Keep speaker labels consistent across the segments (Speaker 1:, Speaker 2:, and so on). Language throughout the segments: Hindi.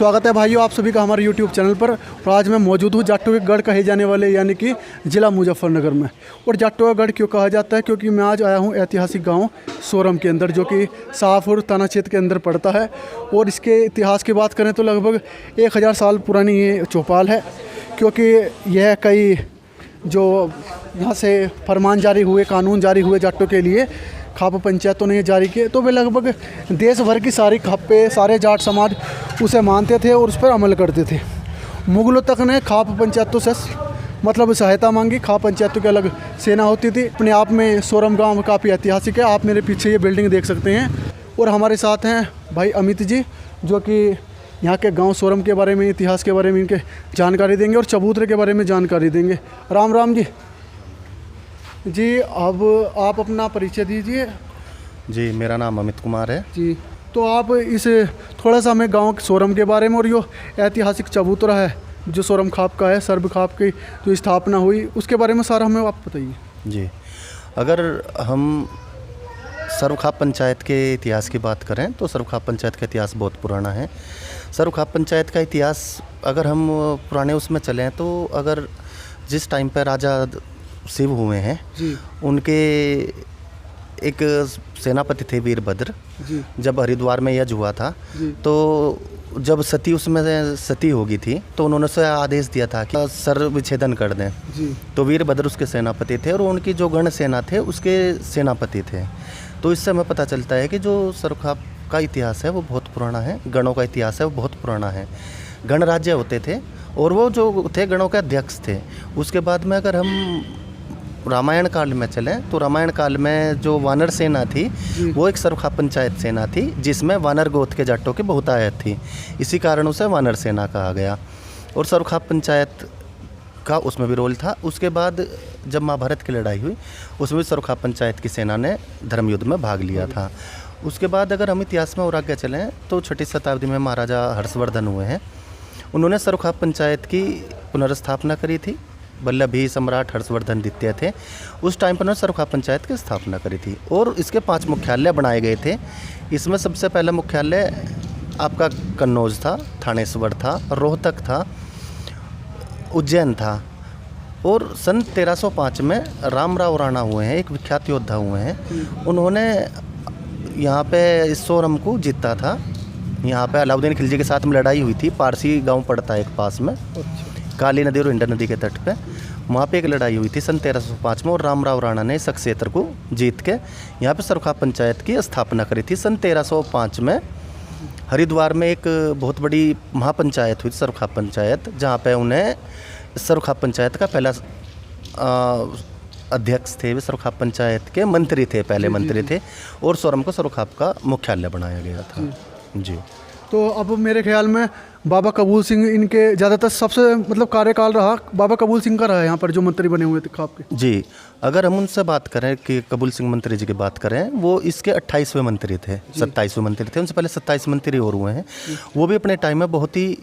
Speaker 1: स्वागत है भाइयों आप सभी का हमारे YouTube चैनल पर। और आज मैं मौजूद हूँ जाटो के गढ़ कहे जाने वाले यानी कि ज़िला मुजफ्फरनगर में। और जाटो का गढ़ क्यों कहा जाता है, क्योंकि मैं आज आया हूँ ऐतिहासिक गांव सोरम के अंदर, जो कि शाहपुर थाना क्षेत्र के अंदर पड़ता है। और इसके इतिहास की बात करें तो लगभग 1000 साल पुरानी ये चौपाल है, क्योंकि यह कई जो यहाँ से फरमान जारी हुए, कानून जारी हुए जाटों के लिए, खाप पंचायतों ने जारी किए, तो वे लगभग देश भर की सारी खापे, सारे जाट समाज उसे मानते थे और उस पर अमल करते थे। मुगलों तक ने खाप पंचायतों से मतलब सहायता मांगी। खाप पंचायतों की अलग सेना होती थी। अपने आप में सोरम गांव काफ़ी ऐतिहासिक है। आप मेरे पीछे ये बिल्डिंग देख सकते हैं। और हमारे साथ हैं भाई अमित जी, जो कि यहाँ के गांव सोरम के बारे में, इतिहास के बारे में इनके जानकारी देंगे और चबूतरे के बारे में जानकारी देंगे। राम राम जी। जी, अब आप अपना परिचय दीजिए।
Speaker 2: जी, मेरा नाम अमित कुमार है।
Speaker 1: जी, तो आप इस थोड़ा सा हमें गांव सोरम के बारे में और जो ऐतिहासिक चबूतरा है जो सोरम खाप का है, सर्ब खाप की जो स्थापना हुई, उसके बारे में सारा हमें आप बताइए।
Speaker 2: जी, अगर हम सर्वखाप पंचायत के इतिहास की बात करें तो सर्वखाप पंचायत का इतिहास बहुत पुराना है। सर्वखाप पंचायत का इतिहास अगर हम पुराने उसमें चलें तो अगर जिस टाइम पर राजा शिव हुए हैं
Speaker 1: जी,
Speaker 2: उनके एक सेनापति थे वीरभद्र
Speaker 1: जी,
Speaker 2: जब हरिद्वार में यज्ञ हुआ था,
Speaker 1: जी,
Speaker 2: तो जब सती उसमें सती होगी थी तो उन्होंने उसे आदेश दिया था कि सर विच्छेदन कर दें।
Speaker 1: जी,
Speaker 2: तो वीरभद्र उसके सेनापति थे और उनकी जो गण सेना थे उसके सेनापति थे। तो इससे हमें पता चलता है कि जो सर्वखाप का इतिहास है वो बहुत पुराना है, गणों का इतिहास है वो बहुत पुराना है। गण राज्य होते थे और वो जो थे गणों के अध्यक्ष थे। उसके बाद में अगर हम रामायण काल में चलें तो रामायण काल में जो वानर सेना थी वो एक सर्वखाप पंचायत सेना थी, जिसमें वानर गोत्र के जाटों की बहुतायत थी। इसी कारण उसे वानर सेना कहा गया और सर्वखाप पंचायत का उसमें भी रोल था। उसके बाद जब महाभारत की लड़ाई हुई उसमें भी सर्वखाप पंचायत की सेना ने धर्मयुद्ध में भाग लिया था। उसके बाद अगर हम इतिहास में और आगे चलें तो 6वीं शताब्दी में महाराजा हर्षवर्धन हुए हैं। उन्होंने सर्वखाप पंचायत की पुनर्स्थापना करी थी। वल्लभी सम्राट हर्षवर्धन द्वितीय थे। उस टाइम पर उन्होंने सर्वखाप पंचायत की स्थापना करी थी और इसके 5 मुख्यालय बनाए गए थे। इसमें सबसे पहला मुख्यालय आपका कन्नौज था, थानेश्वर था, रोहतक था, उज्जैन था। और सन 1305 में रामराव राणा हुए हैं, एक विख्यात योद्धा हुए हैं। उन्होंने यहाँ पे सोरम को जीता था। यहाँ पे अलाउद्दीन खिलजी के साथ में लड़ाई हुई थी। पारसी गांव पड़ता है एक पास में, काली नदी और इंडर नदी के तट पे। वहाँ पे एक लड़ाई हुई थी सन 1305 में और रामराव राणा ने इस क्षेत्र को जीत के यहाँ पे सर्वखाप पंचायत की स्थापना करी थी। सन 1305 में हरिद्वार में एक बहुत बड़ी महापंचायत हुई, सर्वखाप पंचायत, जहाँ पे उन्हें सर्वखाप पंचायत का पहला अध्यक्ष थे। वे सर्वखाप पंचायत के मंत्री थे, पहले मंत्री थे और सोरम को सर्वखाप का मुख्यालय बनाया गया था। जी,
Speaker 1: तो अब मेरे ख्याल में बाबा कबूल सिंह इनके ज़्यादातर सबसे मतलब कार्यकाल रहा बाबा कबूल सिंह का रहा है यहाँ पर, जो मंत्री बने हुए थे खाप के। जी,
Speaker 2: अगर हम उनसे बात करें कि कबूल सिंह मंत्री जी की बात करें, वो इसके 28वें मंत्री थे, 27वें मंत्री थे। उनसे पहले 27 मंत्री और हुए हैं। वो भी अपने टाइम में बहुत ही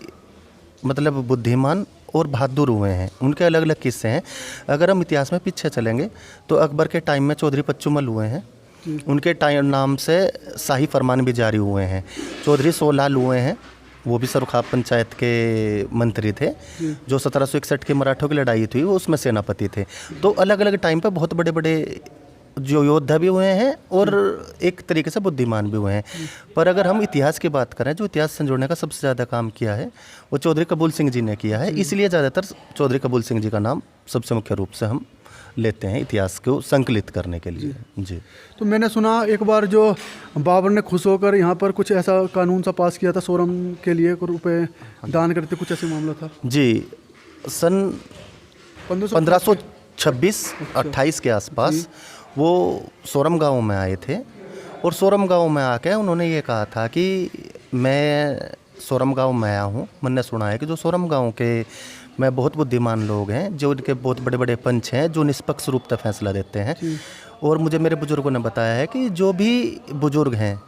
Speaker 2: मतलब बुद्धिमान और बहादुर हुए हैं। उनके अलग अलग किस्से हैं। अगर हम इतिहास में पीछे चलेंगे तो अकबर के टाइम में चौधरी पच्चुमल हुए हैं। उनके टाइम नाम से शाही फरमान भी जारी हुए हैं। चौधरी सोलाल हुए हैं, वो भी सर्वखाप पंचायत के मंत्री थे। जो 1761 की मराठों की लड़ाई थी वो उसमें सेनापति थे। तो अलग अलग टाइम पर बहुत बड़े बड़े जो योद्धा भी हुए हैं और एक तरीके से बुद्धिमान भी हुए हैं। पर अगर हम इतिहास की बात करें, जो इतिहास संजोड़ने का सबसे ज़्यादा काम किया है वो चौधरी कबूल सिंह जी ने किया है। इसलिए ज़्यादातर चौधरी कबूल सिंह जी का नाम सबसे मुख्य रूप से हम लेते हैं इतिहास को संकलित करने के लिए। जी,
Speaker 1: तो मैंने सुना एक बार जो बाबर ने खुश होकर यहाँ पर कुछ ऐसा कानून सा पास किया था, सोरम के लिए कुछ रुपए दान करते, कुछ ऐसे मामला था।
Speaker 2: जी, सन 1526-28 के आसपास वो सोरम गांव में आए थे और सोरम गांव में आके उन्होंने ये कहा था कि मैं सोरम गांव में आया हूँ। मैंने सुना है कि जो सोरम गांव के में बहुत बुद्धिमान लोग हैं, जो इनके बहुत बड़े बड़े पंच हैं, जो निष्पक्ष रूप से फैसला देते हैं। और मुझे मेरे बुजुर्गों ने बताया है कि जो भी बुजुर्ग हैं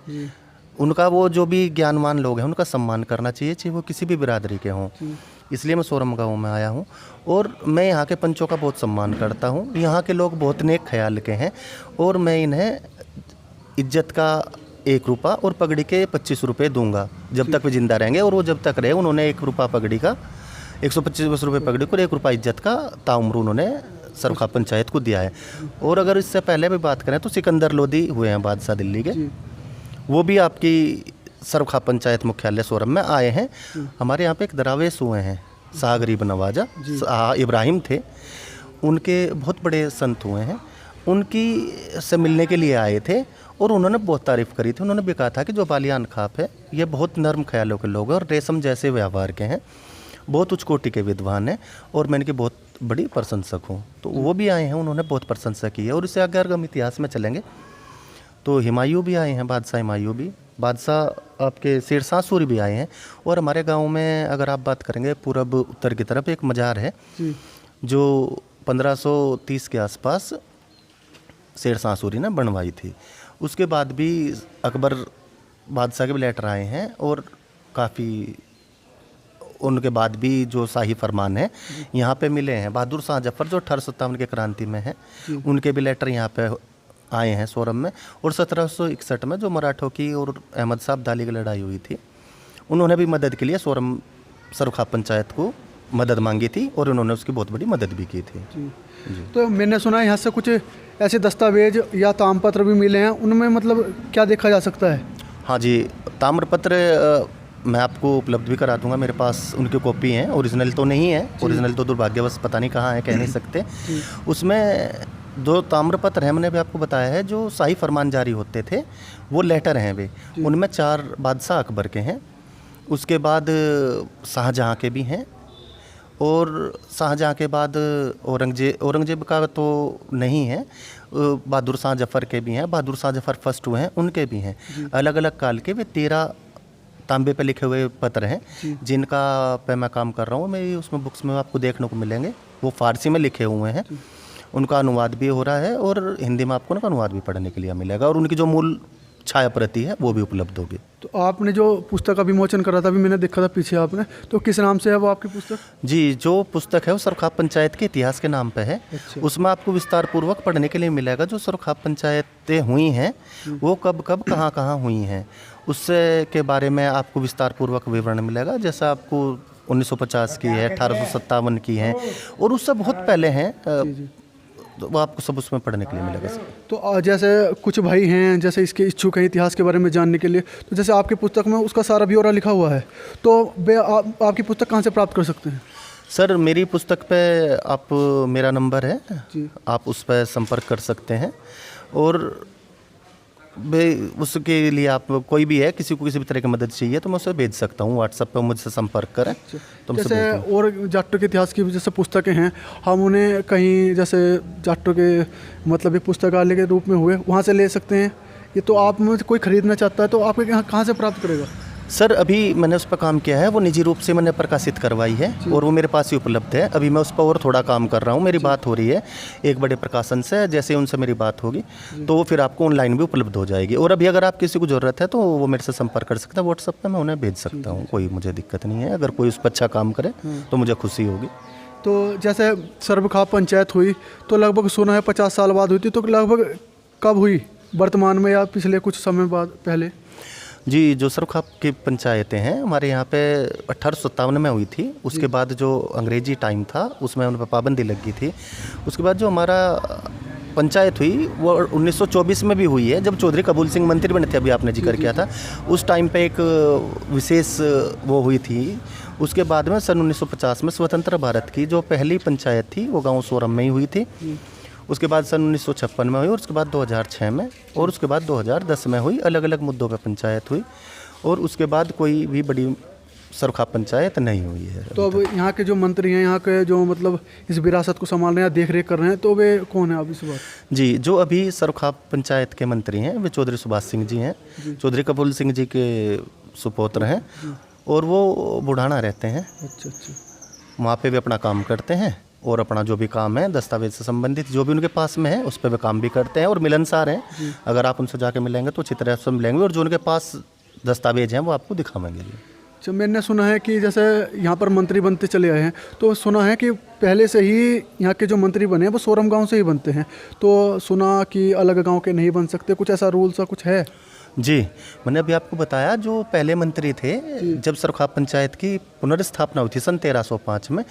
Speaker 2: उनका, वो जो भी ज्ञानवान लोग हैं उनका सम्मान करना चाहिए, चाहे वो किसी भी बिरादरी के हों। इसलिए मैं सोरम गाँव में आया हूँ और मैं यहाँ के पंचों का बहुत सम्मान करता हूँ। यहाँ के लोग बहुत नेक ख्याल के हैं और मैं इन्हें इज्जत का 1 रुपया और पगड़ी के 25 रुपये दूंगा जब तक वे जिंदा रहेंगे। और वो जब तक रहे उन्होंने 1 रुपया पगड़ी का, 125 रुपये पगड़ी को, 1 रुपया इज्जत का ताउम्र उन्होंने सरुखा पंचायत को दिया है। और अगर इससे पहले भी बात करें तो सिकंदर लोधी हुए हैं बादशाह दिल्ली के, वो भी आपकी सरुखा पंचायत मुख्यालय सोरम में आए हैं। हमारे यहाँ पे एक दरावेश हुए हैं शाह गरीब नवाजा इब्राहिम थे, उनके बहुत बड़े संत हुए हैं, उनकी से मिलने के लिए आए थे और उन्होंने बहुत तारीफ़ करी थी। उन्होंने भी कहा था कि जो बालियान खाप है ये बहुत नर्म ख्यालों के लोग हैं और रेशम जैसे व्यवहार के हैं, बहुत उच्च कोटि के विद्वान हैं और मैं इनकी बहुत बड़ी प्रशंसक हूँ। तो वो भी आए हैं, उन्होंने बहुत प्रशंसा की है। और इससे अगर हम इतिहास में चलेंगे तो हुमायूं भी आए हैं, बादशाह हुमायूं भी, बादशाह आपके शेरशाह सूरी भी आए हैं। और हमारे गांव में अगर आप बात करेंगे पूरब उत्तर की तरफ एक मज़ार है जो 1530 के आसपास शेरशाह सूरी ने बनवाई थी। उसके बाद भी अकबर बादशाह के भी लेटर आए हैं और काफ़ी उनके बाद भी जो शाही फरमान है यहाँ पे मिले हैं। बहादुर शाह जफर जो 1857 के क्रांति में है, उनके भी लेटर यहाँ पे आए हैं सोरम में। और 1761 में जो मराठों की और अहमद साहब अब्दाली की लड़ाई हुई थी, उन्होंने भी मदद के लिए सोरम सरुखा पंचायत को मदद मांगी थी और उन्होंने उसकी बहुत बड़ी मदद भी की थी। जी।
Speaker 1: तो मैंने सुना है यहाँ से कुछ ऐसे दस्तावेज या ताम्रपत्र भी मिले हैं, उनमें मतलब क्या देखा जा सकता है?
Speaker 2: हाँ जी, ताम्रपत्र मैं आपको उपलब्ध भी करा दूंगा, मेरे पास उनकी कॉपी हैं। ओरिजिनल तो नहीं है, ओरिजिनल तो दुर्भाग्यवश पता नहीं कहाँ है, कह नहीं सकते। उसमें 2 ताम्रपत्र हैं, मैंने भी आपको बताया है, जो शाही फरमान जारी होते थे वो लेटर हैं वे। उनमें 4 बादशाह अकबर के हैं, उसके बाद शाहजहाँ के भी हैं और शाहजहाँ के बाद औरंगजेब का तो नहीं है, बहादुर शाह जफ़र के भी हैं, बहादुर शाह जफ़र फर्स्ट हुए हैं उनके भी हैं। अलग अलग काल के वे 13 तांबे पे लिखे हुए पत्र हैं जिनका पे मैं काम कर रहा हूँ। मेरी उसमें बुक्स में आपको देखने को मिलेंगे, वो फारसी में लिखे हुए हैं, उनका अनुवाद भी हो रहा है और हिंदी में आपको उनका अनुवाद भी पढ़ने के लिए मिलेगा और उनकी जो मूल छाया प्रति है वो भी उपलब्ध होगी।
Speaker 1: तो आपने जो पुस्तक का विमोचन करा था, अभी मैंने देखा था पीछे आपने, तो किस नाम से है वो आपकी पुस्तक? जी,
Speaker 2: जो पुस्तक है वो सरुखा पंचायत के इतिहास के नाम पे है। अच्छा। उसमें आपको विस्तार पूर्वक पढ़ने के लिए मिलेगा जो सरुखा पंचायतें हुई हैं वो कब कब कहाँ कहाँ हुई हैं, उससे के बारे में आपको विस्तार पूर्वक विवरण मिलेगा। जैसे आपको 1950 की है, 1857 की है और उससे बहुत पहले हैं, तो वो आपको सब उसमें पढ़ने के लिए मिलेगा।
Speaker 1: तो जैसे कुछ भाई हैं जैसे इसके इच्छुक हैं इतिहास के बारे में जानने के लिए, तो जैसे आपकी पुस्तक में उसका सारा ब्यौरा लिखा हुआ है, तो आपकी पुस्तक कहाँ से प्राप्त कर सकते हैं?
Speaker 2: सर, मेरी पुस्तक पे आप मेरा नंबर है, आप उस पर संपर्क कर सकते हैं और उसके लिए आप कोई भी है, किसी को किसी भी तरह की मदद चाहिए तो मैं उसे भेज सकता हूँ, व्हाट्सएप पे मुझसे संपर्क करें। तो
Speaker 1: जैसे और जाटों के इतिहास की जैसे पुस्तकें हैं, हम उन्हें कहीं जैसे जाटों के मतलब एक पुस्तकालय के रूप में हुए वहाँ से ले सकते हैं, ये तो आप में कोई ख़रीदना चाहता है तो आपके यहाँ कहाँ से प्राप्त करेगा?
Speaker 2: सर, अभी मैंने उस पर काम किया है, वो निजी रूप से मैंने प्रकाशित करवाई है और वो मेरे पास ही उपलब्ध है। अभी मैं उस पर और थोड़ा काम कर रहा हूँ, मेरी बात हो रही है एक बड़े प्रकाशन से, जैसे उनसे मेरी बात होगी तो वो फिर आपको ऑनलाइन भी उपलब्ध हो जाएगी। और अभी अगर आप किसी को ज़रूरत है तो वो मेरे से संपर्क कर सकते हैं, व्हाट्सएप पर मैं उन्हें भेज सकता हूँ, कोई मुझे दिक्कत नहीं है। अगर कोई उस पर अच्छा काम करे तो मुझे खुशी होगी।
Speaker 1: तो जैसे सरुखा पंचायत हुई तो लगभग सुना है 50 साल बाद हुई थी, तो लगभग कब हुई, वर्तमान में या पिछले कुछ समय बाद पहले?
Speaker 2: जी, जो सरुखा की पंचायतें हैं हमारे यहाँ पे 1857 में हुई थी। उसके बाद जो अंग्रेजी टाइम था उसमें उन पर पाबंदी लगी थी। उसके बाद जो हमारा पंचायत हुई वो 1924 में भी हुई है, जब चौधरी कबूल सिंह मंत्री बने थे, अभी आपने जिक्र किया था, उस टाइम पे एक विशेष वो हुई थी। उसके बाद में सन 1950 में स्वतंत्र भारत की जो पहली पंचायत थी वो गाँव सोरम में ही हुई थी। उसके बाद सन 1956 में हुई और उसके बाद 2006 में और उसके बाद 2010 में हुई। अलग अलग मुद्दों पर पंचायत हुई और उसके बाद कोई भी बड़ी सरुखा पंचायत नहीं हुई है।
Speaker 1: तो अब यहाँ के जो मंत्री हैं, यहाँ के जो मतलब इस विरासत को संभाल रहे हैं, देख रेख कर रहे हैं, तो वे कौन है अब इस बार? जी, जो अभी सरुखा पंचायत के मंत्री हैं वे चौधरी सुभाष सिंह जी हैं, चौधरी कपूर सिंह जी के सुपुत्र हैं और वो बुढ़ाना रहते हैं। अच्छा, वहाँ पे वे अपना काम करते हैं और अपना जो भी काम है दस्तावेज से संबंधित जो भी उनके पास में है उस पर वे काम भी करते हैं और मिलनसार हैं। अगर आप उनसे जाके मिलेंगे तो अच्छी तरह से मिलेंगे और जो उनके पास दस्तावेज हैं वो आपको दिखावेंगे। अच्छा, मैंने सुना है कि जैसे यहाँ पर मंत्री बनते चले आए हैं, तो सुना है कि पहले से ही यहाँ के जो मंत्री बने हैं वो सोरम गांव से ही बनते हैं, तो सुना कि अलग गांव के नहीं बन सकते, कुछ ऐसा रूल सा कुछ है?
Speaker 2: जी, मैंने अभी आपको बताया जो पहले मंत्री थे, जब सरखाप पंचायत की पुनर्स्थापना हुई थी सन 1305 में,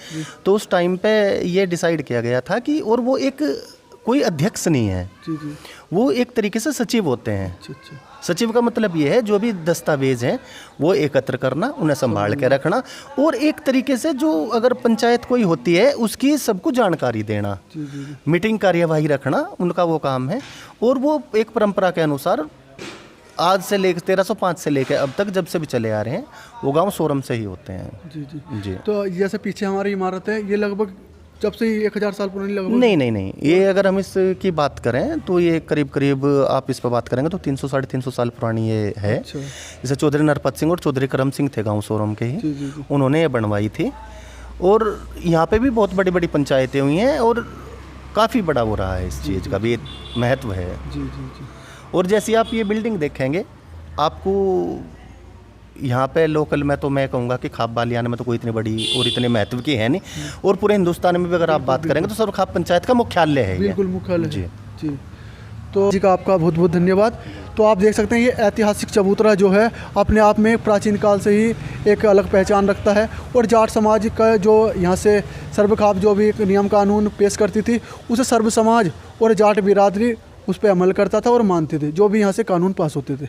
Speaker 2: तो उस टाइम पे ये डिसाइड किया गया था कि, और वो एक कोई अध्यक्ष नहीं है,
Speaker 1: जी जी।
Speaker 2: वो एक तरीके से सचिव होते हैं।
Speaker 1: अच्छा अच्छा।
Speaker 2: सचिव का मतलब ये है जो भी दस्तावेज हैं वो एकत्र करना, उन्हें संभाल के रखना, और एक तरीके से जो अगर पंचायत कोई होती है उसकी सबको जानकारी देना,
Speaker 1: जी जी जी।
Speaker 2: मीटिंग कार्यवाही रखना, उनका वो काम है। और वो एक परंपरा के अनुसार आज से लेकर 1305 से लेकर अब तक जब से भी चले आ रहे हैं, वो गांव सोरम से ही होते हैं।
Speaker 1: जी जी
Speaker 2: जी।
Speaker 1: तो जैसे पीछे हमारी इमारत है, ये लगभग जब से ही 1000 साल पुरानी लगभग?
Speaker 2: नहीं नहीं नहीं, ये अगर हम इसकी बात करें तो ये करीब करीब आप इस पर बात करेंगे तो 300 साढ़े 300 साल पुरानी ये है।
Speaker 1: अच्छा।
Speaker 2: जैसे चौधरी नरपत सिंह और चौधरी करम सिंह थे गांव सोरम के ही,
Speaker 1: जी जी जी।
Speaker 2: उन्होंने ये बनवाई थी। और यहाँ पे भी बहुत बड़ी बड़ी पंचायतें हुई हैं और काफ़ी बड़ा हो रहा है, इस चीज़ का भी महत्व है।
Speaker 1: जी जी जी।
Speaker 2: और जैसी आप ये बिल्डिंग देखेंगे, आपको यहाँ पे लोकल में तो मैं कहूँगा कि खाप बालियान में तो कोई इतनी बड़ी और इतने महत्व की है नहीं, और पूरे हिंदुस्तान में भी अगर आप बात करेंगे तो सरखाप पंचायत का मुख्यालय है ये।
Speaker 1: बिल्कुल मुख्यालय
Speaker 2: जी।
Speaker 1: जी। तो जी का आपका बहुत बहुत धन्यवाद। तो आप देख सकते हैं ये ऐतिहासिक चबूतरा जो है अपने आप में प्राचीन काल से ही एक अलग पहचान रखता है, और जाट समाज का जो यहाँ से सर्वखाप जो भी एक नियम कानून पेश करती थी, उसे सर्व समाज और जाट बिरादरी उस पर अमल करता था और मानते थे, जो भी यहाँ से कानून पास होते थे।